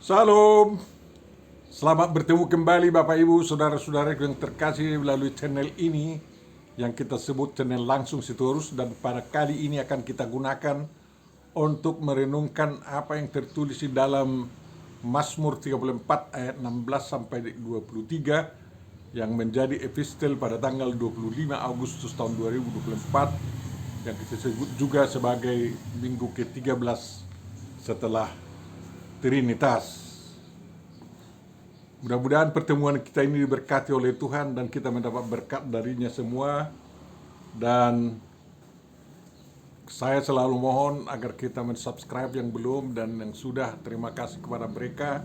Salam, selamat bertemu kembali Bapak Ibu, saudara-saudara yang terkasih melalui channel ini yang kita sebut channel langsung sitorus, dan pada kali ini akan kita gunakan untuk merenungkan apa yang tertulis di dalam Mazmur 34 ayat 16 sampai 23 yang menjadi epistel pada tanggal 25 Agustus tahun 2024 yang kita sebut juga sebagai minggu ke-13 setelah Trinitas. Mudah-mudahan pertemuan kita ini diberkati oleh Tuhan dan kita mendapat berkat darinya semua. Dan saya selalu mohon agar kita mensubscribe yang belum, dan yang sudah, terima kasih kepada mereka.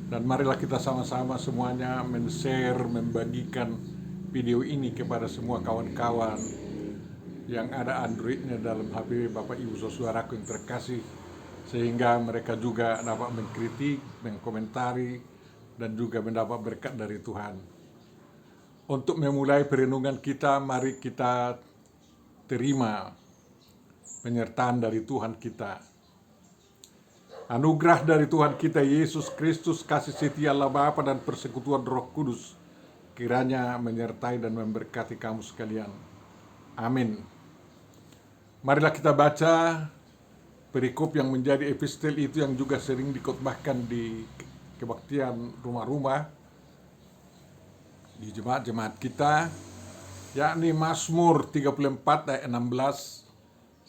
Dan marilah kita sama-sama semuanya men-share, membagikan video ini kepada semua kawan-kawan yang ada Androidnya dalam HP Bapak Ibu saudaraku yang terkasih, sehingga mereka juga dapat mengkritik, mengkomentari, dan juga mendapat berkat dari Tuhan. Untuk memulai perenungan kita, mari kita terima penyertaan dari Tuhan kita. Anugerah dari Tuhan kita Yesus Kristus, kasih setia Allah Bapa dan persekutuan Roh Kudus kiranya menyertai dan memberkati kamu sekalian. Amin. Marilah kita baca perikop yang menjadi epistel itu yang juga sering dikhotbahkan di kebaktian rumah-rumah di jemaat-jemaat kita, yakni Mazmur 34 ayat 16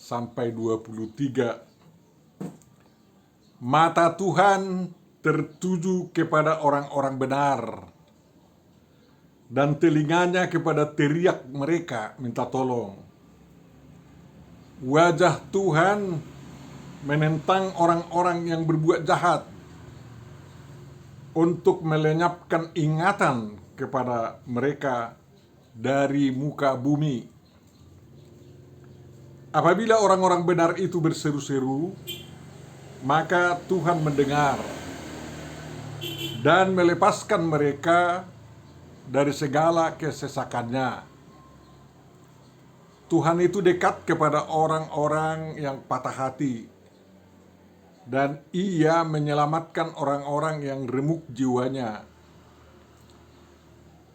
sampai 23. Mata Tuhan tertuju kepada orang-orang benar, dan telinganya kepada teriak mereka minta tolong. Wajah Tuhan menentang orang-orang yang berbuat jahat, untuk melenyapkan ingatan kepada mereka dari muka bumi. Apabila orang-orang benar itu berseru-seru, maka Tuhan mendengar dan melepaskan mereka dari segala kesesakannya. Tuhan itu dekat kepada orang-orang yang patah hati, dan Ia menyelamatkan orang-orang yang remuk jiwanya.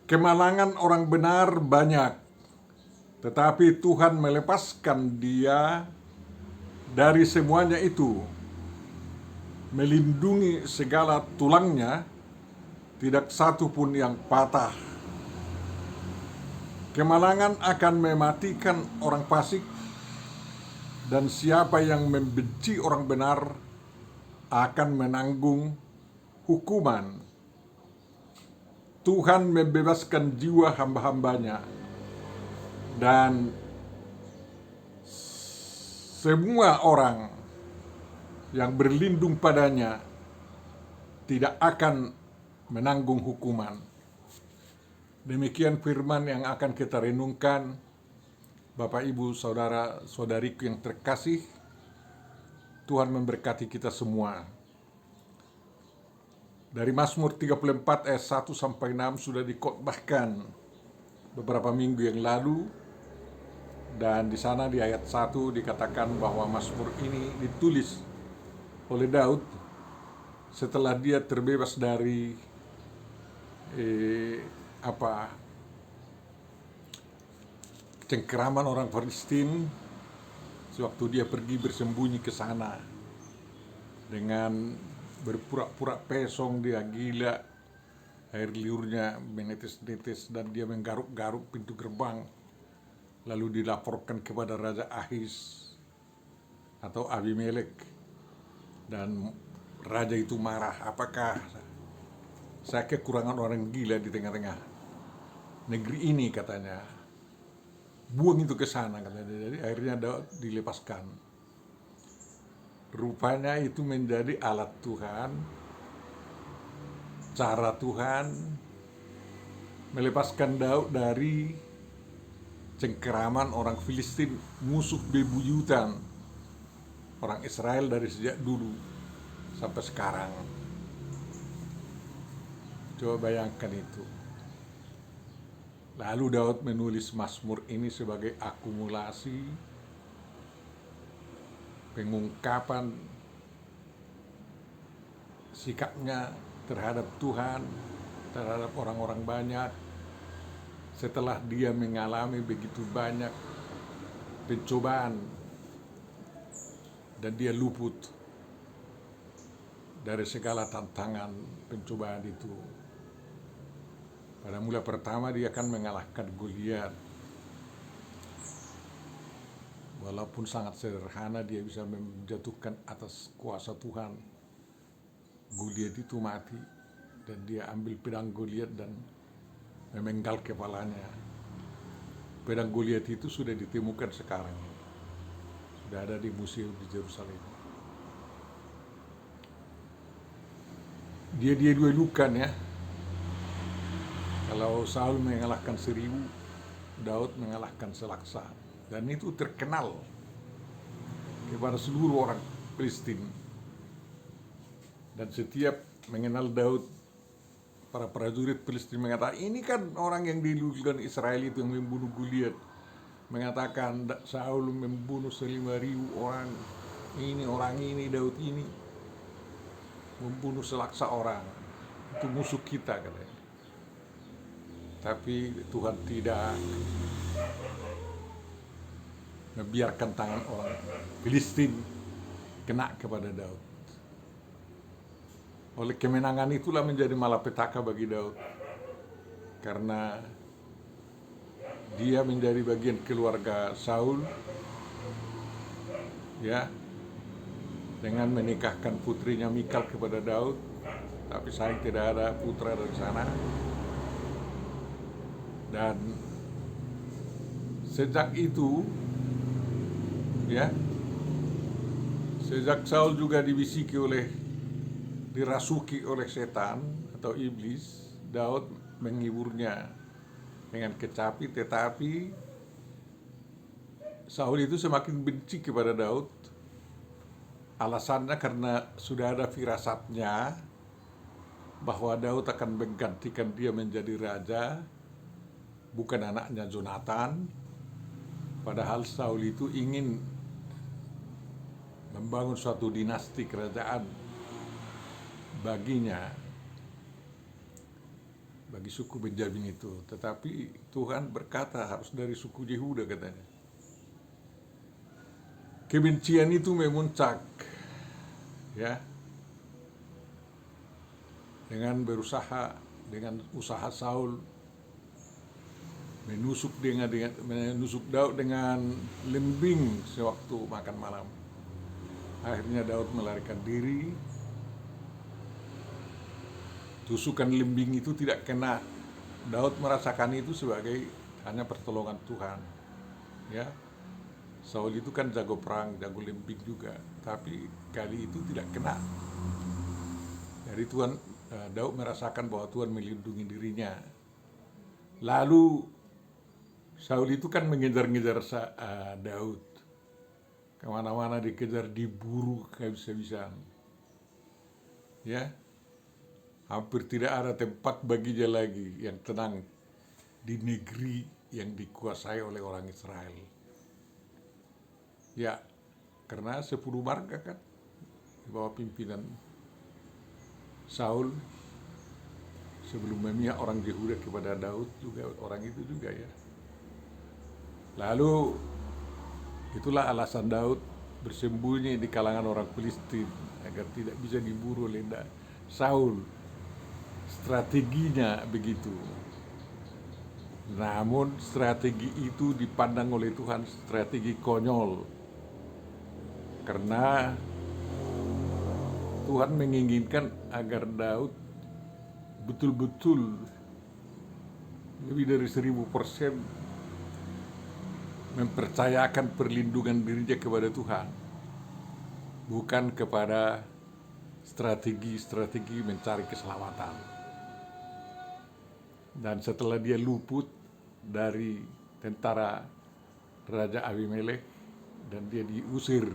Kemalangan orang benar banyak, tetapi Tuhan melepaskan dia dari semuanya itu, melindungi segala tulangnya, tidak satu pun yang patah. Kemalangan akan mematikan orang fasik, dan siapa yang membenci orang benar akan menanggung hukuman. Tuhan membebaskan jiwa hamba-hambanya, dan semua orang yang berlindung padanya tidak akan menanggung hukuman. Demikian firman yang akan kita renungkan. Bapak, Ibu, Saudara, Saudariku yang terkasih, Tuhan memberkati kita semua. Dari Mazmur 34 ayat 1 sampai 6 sudah dikhotbahkan beberapa minggu yang lalu, dan di sana di ayat 1 dikatakan bahwa Mazmur ini ditulis oleh Daud setelah dia terbebas dari cengkeraman orang Palestina, sewaktu dia pergi bersembunyi ke sana dengan berpura-pura pesong, dia gila, air liurnya menetes-netes, dan dia menggaruk-garuk pintu gerbang, lalu dilaporkan kepada Raja Ahis atau Abimelek, dan raja itu marah. Apakah saya kekurangan orang gila di tengah-tengah negeri ini, katanya. Buang itu ke sana, katanya. Jadi akhirnya Daud dilepaskan. Rupanya itu menjadi alat Tuhan, cara Tuhan melepaskan Daud dari cengkeraman orang Filistin, musuh bebuyutan orang Israel dari sejak dulu sampai sekarang. Coba bayangkan itu. Lalu Daud menulis Mazmur ini sebagai akumulasi pengungkapan sikapnya terhadap Tuhan, terhadap orang-orang banyak, setelah dia mengalami begitu banyak pencobaan dan dia luput dari segala tantangan pencobaan itu. Pada mula pertama dia akan mengalahkan Goliat. Walaupun sangat sederhana dia bisa menjatuhkan atas kuasa Tuhan. Goliat itu mati dan dia ambil pedang Goliat dan memenggal kepalanya. Pedang Goliat itu sudah ditemukan sekarang. Sudah ada di museum di Yerusalem. Dia dua-duakan ya. Kalau Saul mengalahkan 1000, Daud mengalahkan selaksa. Dan itu terkenal kepada seluruh orang Filistin. Dan setiap mengenal Daud, para prajurit Filistin mengatakan, ini kan orang yang diluluskan Israel itu yang membunuh Goliat. Mengatakan Saul membunuh 5.000 orang. Orang ini, Daud ini membunuh selaksa orang. Itu musuh kita katanya. Tapi Tuhan tidak membiarkan tangan orang Filistin kena kepada Daud. Oleh kemenangan itulah menjadi malapetaka bagi Daud, karena dia menjadi bagian keluarga Saul, ya, dengan menikahkan putrinya Mikal kepada Daud, tapi sayang tidak ada putra dari sana. Dan sejak itu, ya, sejak Saul juga dirasuki oleh setan atau iblis, Daud menghiburnya dengan kecapi, tetapi Saul itu semakin benci kepada Daud. Alasannya karena sudah ada firasatnya bahwa Daud akan menggantikan dia menjadi raja, bukan anaknya Jonathan. Padahal Saul itu ingin membangun suatu dinasti kerajaan baginya, bagi suku Benjamin itu. Tetapi Tuhan berkata harus dari suku Yehuda katanya. Kebencian itu memuncak, ya, dengan usaha Saul menusuk Daud dengan lembing sewaktu makan malam. Akhirnya Daud melarikan diri. Tusukan lembing itu tidak kena. Daud merasakan itu sebagai hanya pertolongan Tuhan. Ya, Saul itu kan jago perang, jago lembing juga, tapi kali itu tidak kena. Dari Daud merasakan bahwa Tuhan melindungi dirinya. Lalu Saul itu kan mengejar-ngejar Daud, kemana-mana dikejar, diburu habis-habisan. Ya, hampir tidak ada tempat baginya lagi yang tenang di negeri yang dikuasai oleh orang Israel. Ya, karena 10 marga kan di bawah pimpinan Saul, sebelum memihak orang Yehuda kepada Daud juga orang itu juga ya. Lalu itulah alasan Daud bersembunyi di kalangan orang Filistin agar tidak bisa diburu oleh Saul. Strateginya begitu. Namun strategi itu dipandang oleh Tuhan strategi konyol. Karena Tuhan menginginkan agar Daud betul-betul lebih dari 1000% mempercayakan perlindungan dirinya kepada Tuhan, bukan kepada strategi mencari keselamatan. Dan setelah dia luput dari tentara Raja Abimelek dan dia diusir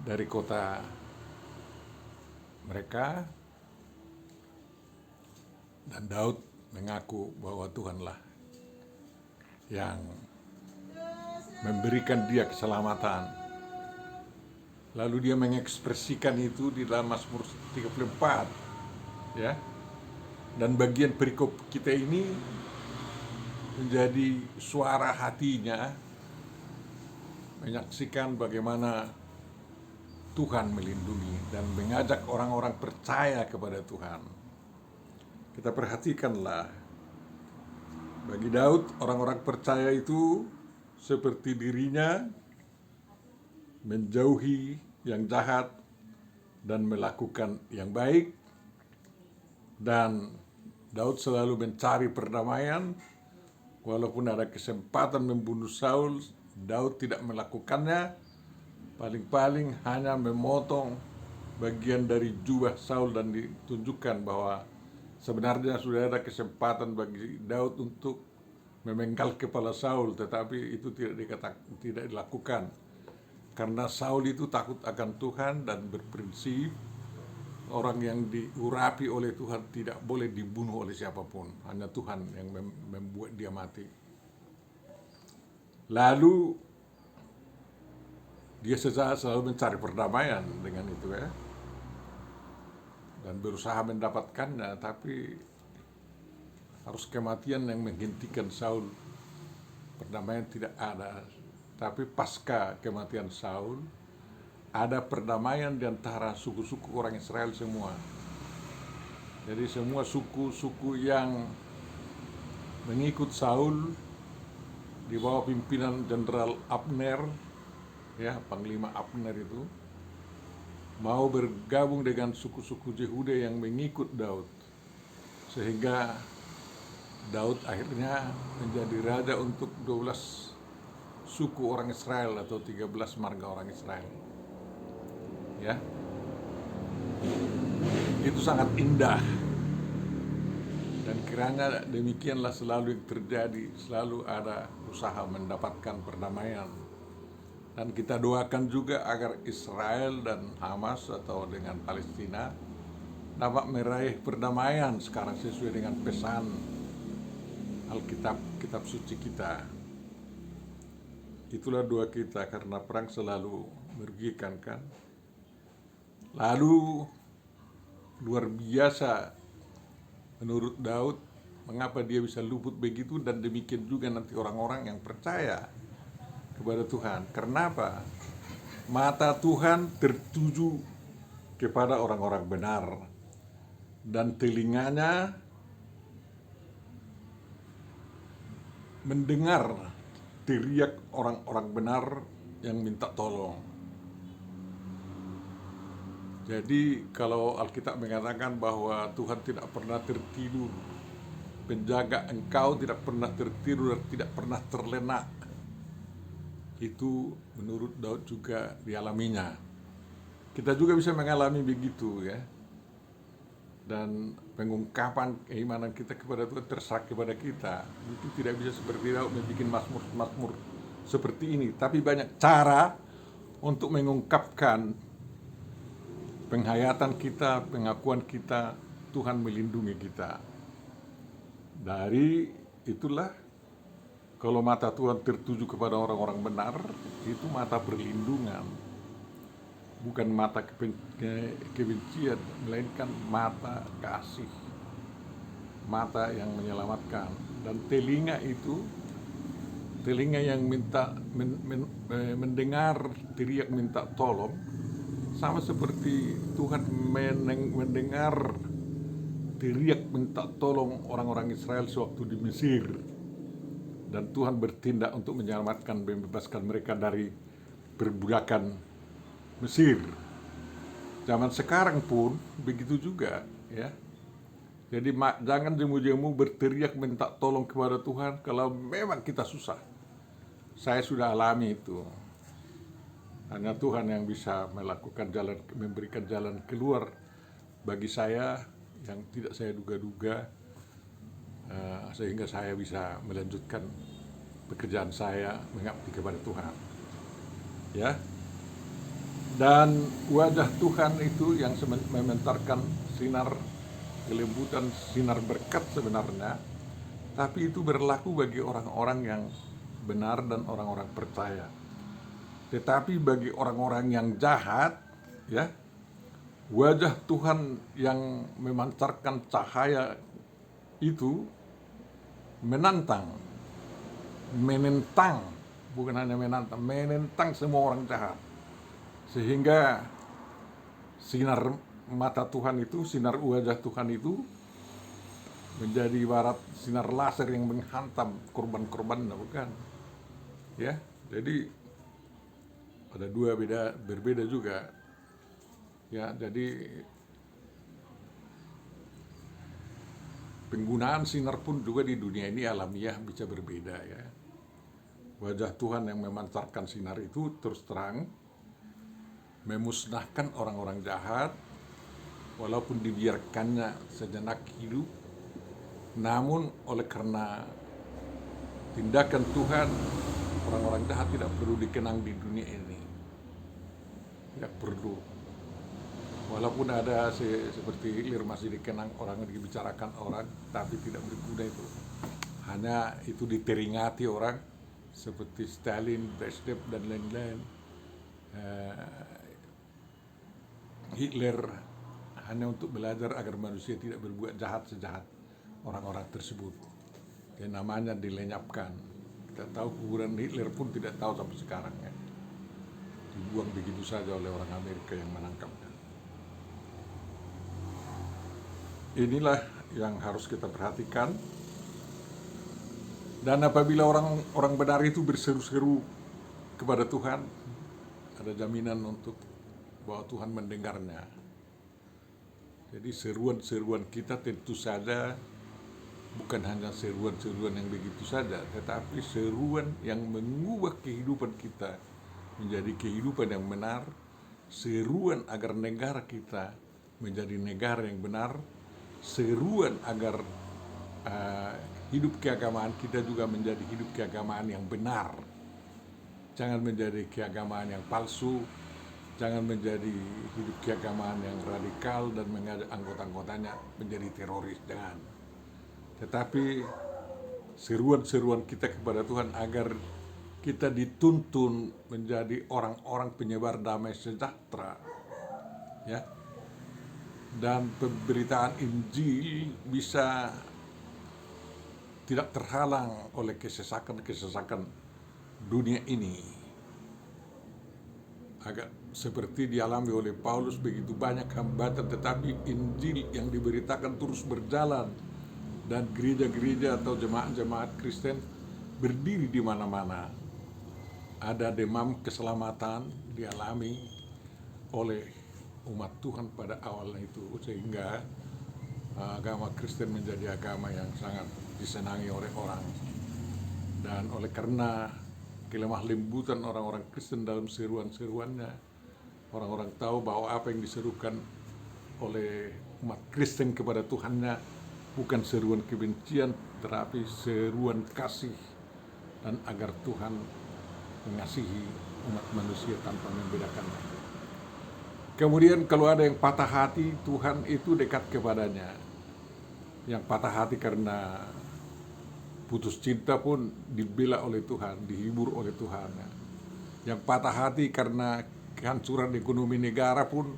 dari kota mereka, dan Daud mengaku bahwa Tuhanlah yang memberikan dia keselamatan. Lalu dia mengekspresikan itu di dalam Mazmur 34, ya. Dan bagian perikop kita ini menjadi suara hatinya menyaksikan bagaimana Tuhan melindungi dan mengajak orang-orang percaya kepada Tuhan. Kita perhatikanlah, bagi Daud orang-orang percaya itu seperti dirinya menjauhi yang jahat dan melakukan yang baik, dan Daud selalu mencari perdamaian. Walaupun ada kesempatan membunuh Saul, Daud tidak melakukannya. Paling-paling hanya memotong bagian dari jubah Saul dan ditunjukkan bahwa sebenarnya sudah ada kesempatan bagi Daud untuk memenggal kepala Saul, tetapi itu tidak dilakukan. Karena Saul itu takut akan Tuhan dan berprinsip orang yang diurapi oleh Tuhan tidak boleh dibunuh oleh siapapun. Hanya Tuhan yang membuat dia mati. Lalu dia selalu mencari perdamaian dengan itu, ya. Dan berusaha mendapatkannya, tapi harus kematian yang menghentikan Saul. Perdamaian tidak ada. Tapi pasca kematian Saul, ada perdamaian di antara suku-suku orang Israel semua. Jadi semua suku-suku yang mengikut Saul di bawah pimpinan Jenderal Abner, ya, Panglima Abner itu, mau bergabung dengan suku-suku Yehuda yang mengikut Daud. Sehingga Daud akhirnya menjadi raja untuk 12 suku orang Israel atau 13 marga orang Israel. Ya. Itu sangat indah. Dan kiranya demikianlah selalu yang terjadi, selalu ada usaha mendapatkan perdamaian. Dan kita doakan juga agar Israel dan Hamas atau dengan Palestina dapat meraih perdamaian sekarang sesuai dengan pesan Alkitab, kitab suci kita. Itulah doa kita, karena perang selalu merugikan, kan. Lalu luar biasa menurut Daud mengapa dia bisa luput begitu, dan demikian juga nanti orang-orang yang percaya kepada Tuhan. Kenapa? Mata Tuhan tertuju kepada orang-orang benar, dan telinganya mendengar teriak orang-orang benar yang minta tolong. Jadi kalau Alkitab mengatakan bahwa Tuhan tidak pernah tertidur, penjaga engkau tidak pernah tertidur dan tidak pernah terlena, itu menurut Daud juga dialaminya. Kita juga bisa mengalami begitu, ya. Dan pengungkapan keimanan kita kepada Tuhan terserah kepada kita. Mungkin tidak bisa seperti Daud membuat mazmur seperti ini, tapi banyak cara untuk mengungkapkan penghayatan kita, pengakuan kita, Tuhan melindungi kita. Dari itulah, kalau mata Tuhan tertuju kepada orang-orang benar, itu mata perlindungan. Bukan mata kebencian, melainkan mata kasih, mata yang menyelamatkan. Dan telinga itu, telinga yang mendengar teriak minta tolong, sama seperti Tuhan mendengar teriak minta tolong orang-orang Israel sewaktu di Mesir. Dan Tuhan bertindak untuk menyelamatkan, membebaskan mereka dari perbudakan Mesir. Zaman sekarang pun begitu juga, ya. Jadi jangan jemu-jemu berteriak minta tolong kepada Tuhan kalau memang kita susah. Saya sudah alami itu. Hanya Tuhan yang bisa melakukan jalan, memberikan jalan keluar bagi saya yang tidak saya duga-duga, sehingga saya bisa melanjutkan pekerjaan saya mengabdi kepada Tuhan. Ya. Dan wajah Tuhan itu yang memancarkan sinar kelembutan, sinar berkat sebenarnya, tapi itu berlaku bagi orang-orang yang benar dan orang-orang percaya. Tetapi bagi orang-orang yang jahat, ya, wajah Tuhan yang memancarkan cahaya itu menantang, menentang, bukan hanya menantang, menentang semua orang jahat. Sehingga sinar mata Tuhan itu, sinar wajah Tuhan itu menjadi ibarat sinar laser yang menghantam korban-korban, bukan? Ya, jadi ada dua berbeda juga. Ya, jadi penggunaan sinar pun juga di dunia ini alamiah bisa berbeda, ya. Wajah Tuhan yang memancarkan sinar itu terus terang memusnahkan orang-orang jahat, walaupun dibiarkannya sejenak hidup, namun oleh karena tindakan Tuhan, orang-orang jahat tidak perlu dikenang di dunia ini. Tidak perlu. Walaupun ada seperti Hitler masih dikenang orang, dibicarakan orang, tapi tidak berguna itu. Hanya itu diteringati orang seperti Stalin, Brezhnev dan lain-lain. Hitler hanya untuk belajar agar manusia tidak berbuat jahat sejahat orang-orang tersebut. Dan namanya dilenyapkan. Kita tahu kuburan Hitler pun tidak tahu sampai sekarang, ya. Dibuang begitu saja oleh orang Amerika yang menangkapnya. Inilah yang harus kita perhatikan. Dan apabila orang benar itu berseru-seru kepada Tuhan, ada jaminan untuk bahwa Tuhan mendengarnya. Jadi seruan-seruan kita tentu saja bukan hanya seruan-seruan yang begitu saja, tetapi seruan yang mengubah kehidupan kita menjadi kehidupan yang benar, seruan agar negara kita menjadi negara yang benar, seruan agar hidup keagamaan kita juga menjadi hidup keagamaan yang benar. Jangan menjadi keagamaan yang palsu, jangan menjadi hidup keagamaan yang radikal dan mengajak anggota-anggotanya menjadi teroris, jangan. Tetapi seruan-seruan kita kepada Tuhan agar kita dituntun menjadi orang-orang penyebar damai sejahtera, ya. Dan pemberitaan Injil bisa tidak terhalang oleh kesesakan-kesesakan dunia ini. Agak seperti dialami oleh Paulus, begitu banyak hambatan, tetapi Injil yang diberitakan terus berjalan, dan gereja-gereja atau jemaat-jemaat Kristen berdiri di mana-mana. Ada demam keselamatan dialami oleh umat Tuhan pada awalnya itu, sehingga agama Kristen menjadi agama yang sangat disenangi oleh orang. Dan oleh karena kelemah lembutan orang-orang Kristen dalam seruan-seruannya, orang-orang tahu bahwa apa yang diserukan oleh umat Kristen kepada Tuhannya bukan seruan kebencian, tetapi seruan kasih, dan agar Tuhan mengasihi umat manusia tanpa membedakan. Kemudian kalau ada yang patah hati, Tuhan itu dekat kepadanya. Yang patah hati karena putus cinta pun dibela oleh Tuhan, dihibur oleh Tuhan. Yang patah hati karena kehancuran ekonomi negara pun,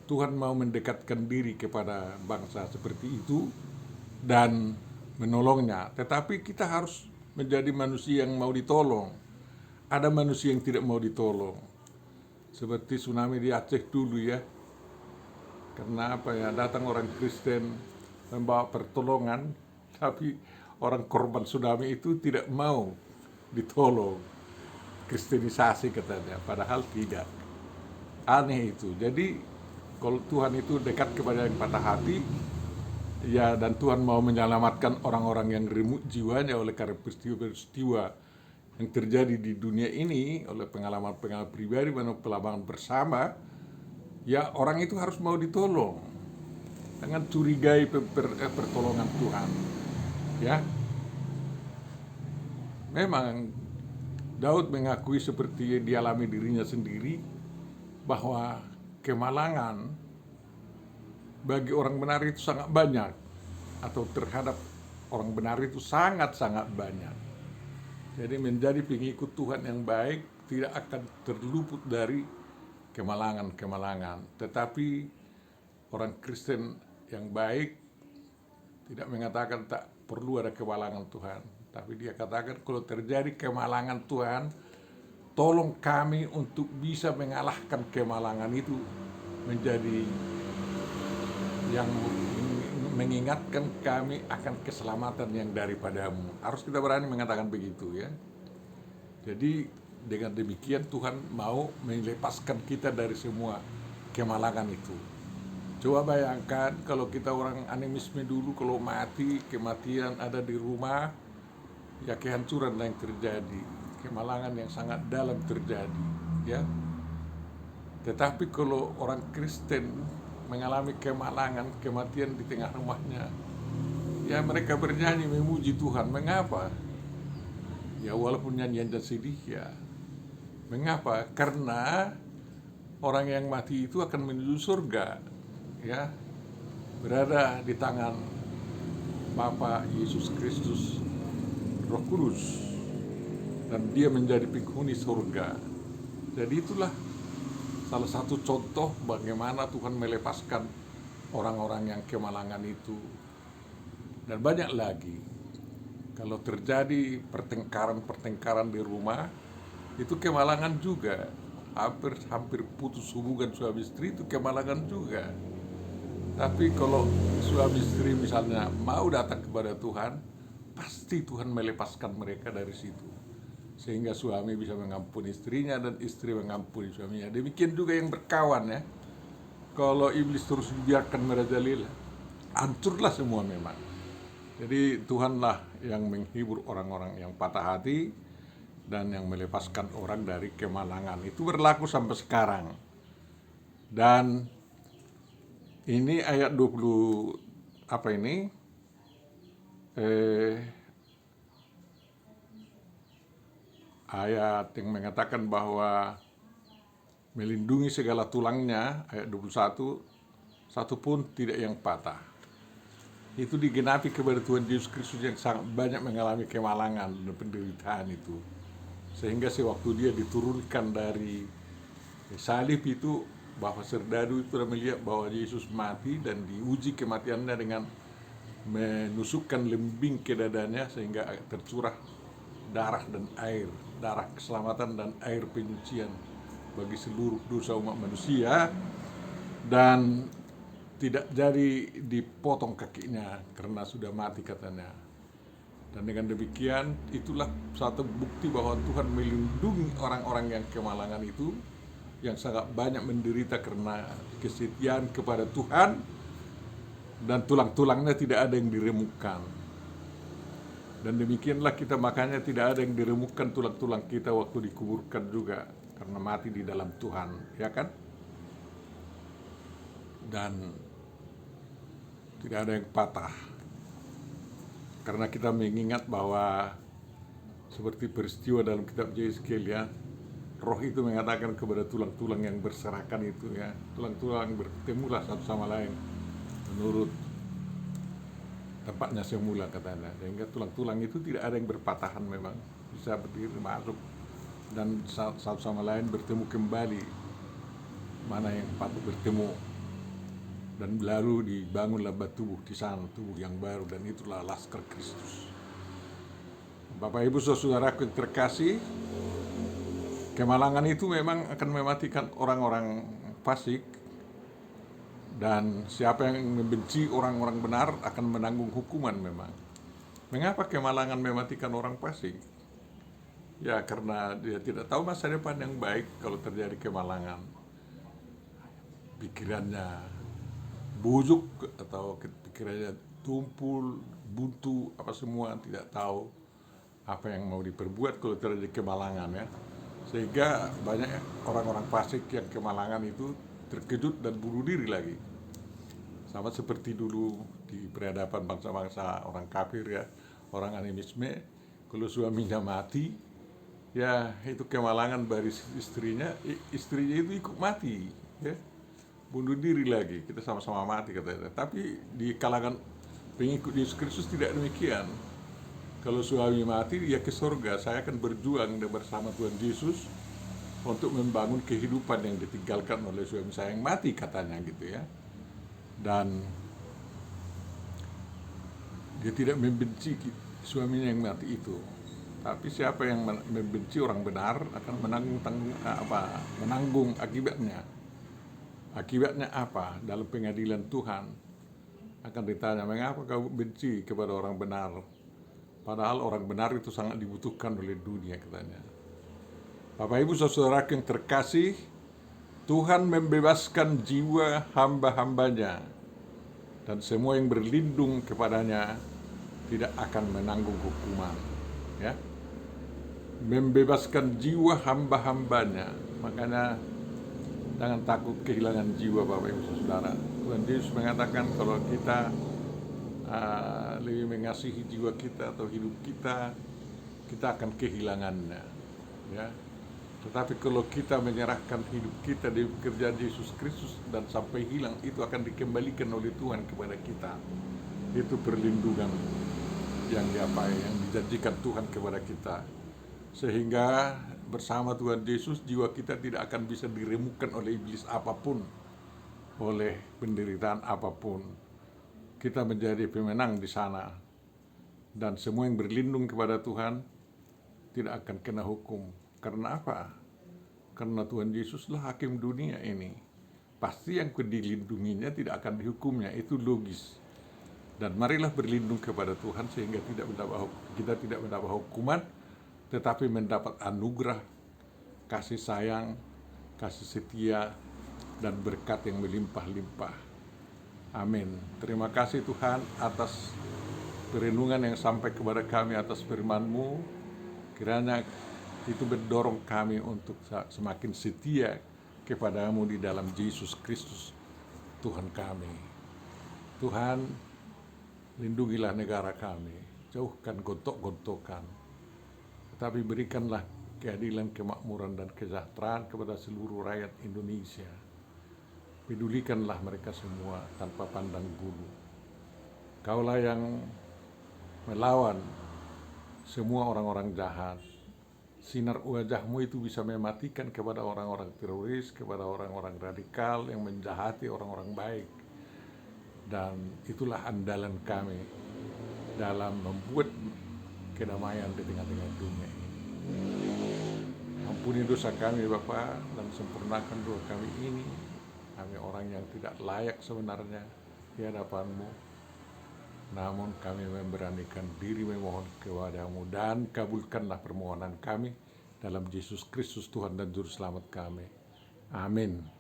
Tuhan mau mendekatkan diri kepada bangsa seperti itu dan menolongnya. Tetapi kita harus menjadi manusia yang mau ditolong. Ada manusia yang tidak mau ditolong. Seperti tsunami di Aceh dulu, ya. Karena apa, ya, datang orang Kristen membawa pertolongan, tapi orang korban tsunami itu tidak mau ditolong. Kristenisasi katanya, padahal tidak. Aneh itu. Jadi kalau Tuhan itu dekat kepada yang patah hati, ya, dan Tuhan mau menyelamatkan orang-orang yang remuk jiwanya oleh karena peristiwa-peristiwa yang terjadi di dunia ini, oleh pengalaman-pengalaman pribadi dan pengalaman bersama, ya, orang itu harus mau ditolong. Jangan curigai pertolongan Tuhan, ya. Memang Daud mengakui seperti dialami dirinya sendiri bahwa kemalangan bagi orang benar itu sangat banyak, atau terhadap orang benar itu sangat-sangat banyak. Jadi menjadi pengikut Tuhan yang baik tidak akan terluput dari kemalangan-kemalangan. Tetapi orang Kristen yang baik tidak mengatakan tak perlu ada kemalangan Tuhan, tapi dia katakan kalau terjadi kemalangan Tuhan, tolong kami untuk bisa mengalahkan kemalangan itu menjadi yang mengingatkan kami akan keselamatan yang daripadamu. Harus kita berani mengatakan begitu ya. Jadi dengan demikian Tuhan mau melepaskan kita dari semua kemalangan itu. Coba bayangkan kalau kita orang animisme dulu, kalau mati, kematian ada di rumah, ya kehancuran yang terjadi, kemalangan yang sangat dalam terjadi ya. Tetapi kalau orang Kristen mengalami kemalangan, kematian di tengah rumahnya, ya mereka bernyanyi memuji Tuhan. Mengapa? Ya walaupun nyanyian dan sedih ya. Mengapa? Karena orang yang mati itu akan menuju surga, ya, berada di tangan Bapa Yesus Kristus, Roh Kudus, dan dia menjadi penghuni surga. Jadi itulah salah satu contoh bagaimana Tuhan melepaskan orang-orang yang kemalangan itu. Dan banyak lagi. Kalau terjadi pertengkaran di rumah, itu kemalangan juga. Hampir putus hubungan suami istri itu kemalangan juga. Tapi kalau suami istri misalnya mau datang kepada Tuhan, pasti Tuhan melepaskan mereka dari situ. Sehingga suami bisa mengampuni istrinya dan istri mengampuni suaminya. Demikian juga yang berkawan ya. Kalau iblis terus dibiarkan merajalela, hancurlah semua memang. Jadi Tuhanlah yang menghibur orang-orang yang patah hati dan yang melepaskan orang dari kemalangan. Itu berlaku sampai sekarang. Dan ini ayat 20 apa ini? Ayat yang mengatakan bahwa melindungi segala tulangnya, ayat 21, satu pun tidak yang patah. Itu digenapi kepada Tuhan Yesus Kristus yang sangat banyak mengalami kemalangan dan penderitaan itu. Sehingga sewaktu dia diturunkan dari salib itu, bahwa serdadu itu sudah melihat bahwa Yesus mati dan diuji kematiannya dengan menusukkan lembing ke dadanya sehingga tercurah darah dan air, darah keselamatan dan air penyucian bagi seluruh dosa umat manusia, dan tidak jadi dipotong kakinya karena sudah mati katanya. Dan dengan demikian itulah satu bukti bahwa Tuhan melindungi orang-orang yang kemalangan itu, yang sangat banyak menderita karena kesetiaan kepada Tuhan, dan tulang-tulangnya tidak ada yang diremukkan. Dan demikianlah kita, makanya tidak ada yang diremukkan tulang-tulang kita waktu dikuburkan juga, karena mati di dalam Tuhan, ya kan? Dan tidak ada yang patah, karena kita mengingat bahwa seperti peristiwa dalam kitab Yesaya ya, Roh itu mengatakan kepada tulang-tulang yang berserakan itu ya, tulang-tulang bertemulah satu sama lain menurut tempatnya semula katanya, sehingga tulang-tulang itu tidak ada yang berpatahan, memang bisa berdiri masuk dan satu sama lain bertemu kembali mana yang patut bertemu, dan lalu dibangunlah tubuh di sana, tubuh yang baru, dan itulah laskar Kristus. Bapak Ibu saudaraku yang terkasih, kemalangan itu memang akan mematikan orang-orang fasik, dan siapa yang membenci orang-orang benar akan menanggung hukuman memang. Mengapa kemalangan mematikan orang fasik? Ya karena dia tidak tahu masa depan yang baik. Kalau terjadi kemalangan, pikirannya busuk atau pikirannya tumpul, buntu, apa semua, tidak tahu apa yang mau diperbuat kalau terjadi kemalangan ya. Sehingga banyak orang-orang fasik yang kemalangan itu terkejut dan bunuh diri lagi. Sama seperti dulu di peradaban bangsa-bangsa orang kafir ya, orang animisme, kalau suaminya mati, ya itu kemalangan dari istrinya itu ikut mati ya, bunuh diri lagi, kita sama-sama mati katanya. Tapi di kalangan pengikut Yesus Kristus tidak demikian. Kalau suami mati, ya ke surga, saya akan berjuang bersama Tuhan Yesus untuk membangun kehidupan yang ditinggalkan oleh suami saya yang mati katanya gitu ya. Dan dia tidak membenci suaminya yang mati itu. Tapi siapa yang membenci orang benar akan menanggung akibatnya. Akibatnya apa? Dalam pengadilan Tuhan akan ditanya, mengapa kau benci kepada orang benar? Padahal orang benar itu sangat dibutuhkan oleh dunia katanya. Bapak Ibu Saudara yang terkasih, Tuhan membebaskan jiwa hamba-hambanya, dan semua yang berlindung kepadanya tidak akan menanggung hukuman. Ya, membebaskan jiwa hamba-hambanya. Makanya jangan takut kehilangan jiwa Bapak Ibu Saudara. Tuhan Yesus mengatakan kalau kita lebih mengasihi jiwa kita atau hidup kita, kita akan kehilangannya. Ya. Tetapi kalau kita menyerahkan hidup kita di pekerjaan Yesus Kristus dan sampai hilang, itu akan dikembalikan oleh Tuhan kepada kita. Itu perlindungan yang dijanjikan Tuhan kepada kita. Sehingga bersama Tuhan Yesus, jiwa kita tidak akan bisa diremukkan oleh iblis apapun, oleh penderitaan apapun. Kita menjadi pemenang di sana. Dan semua yang berlindung kepada Tuhan tidak akan kena hukum. Karena apa? Karena Tuhan Yesuslah hakim dunia ini. Pasti yang dilindunginya tidak akan dihukumnya, itu logis. Dan marilah berlindung kepada Tuhan sehingga kita tidak mendapat hukuman, tetapi mendapat anugerah, kasih sayang, kasih setia, dan berkat yang melimpah-limpah. Amin. Terima kasih Tuhan atas perenungan yang sampai kepada kami atas firman-Mu. Kiranya itu mendorong kami untuk semakin setia kepada-Mu di dalam Yesus Kristus Tuhan kami. Tuhan, lindungilah negara kami, jauhkan gontok-gontokan, tetapi berikanlah keadilan, kemakmuran, dan kesejahteraan kepada seluruh rakyat Indonesia. Pedulikanlah mereka semua tanpa pandang bulu. Kaulah yang melawan semua orang-orang jahat. Sinar wajah-Mu itu bisa mematikan kepada orang-orang teroris, kepada orang-orang radikal yang menjahati orang-orang baik. Dan itulah andalan kami dalam membuat kedamaian di tengah-tengah dunia ini. Ampuni dosa kami Bapa, dan sempurnakan doa kami ini. Kami orang yang tidak layak sebenarnya di hadapan-Mu, namun kami memberanikan diri memohon kepada-Mu, dan kabulkanlah permohonan kami dalam Yesus Kristus Tuhan dan Juru Selamat kami. Amin.